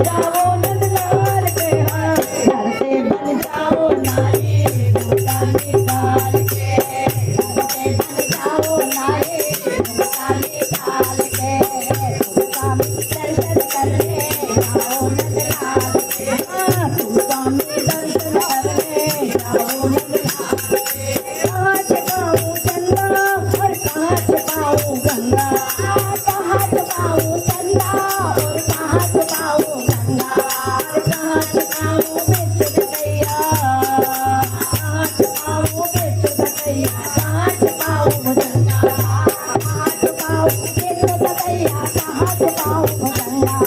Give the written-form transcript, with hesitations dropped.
जाओ नंदलाल के हाँ घर से बन जाओ नारी घूंघटा निकाल के घर से बन जाओ नारी घूंघटा निकाल के स्वामी दर्शन करने जाओ नंदलाल के हाँ स्वामी दर्शन करने जाओ नंदलाल के कहाँ छुपाऊं चंदा और कहाँ छुपाऊं गंगा कहाँ छुपाऊं चंदा और कहाँ छुपाऊं गंगा कहाँ छुपाऊं बिच गटैया कहाँ छुपाऊं बिच गटैया कहाँ छुपाऊं गंगा कहाँ छुपाऊं बिच गटैया कहाँ छुपाऊं गंगा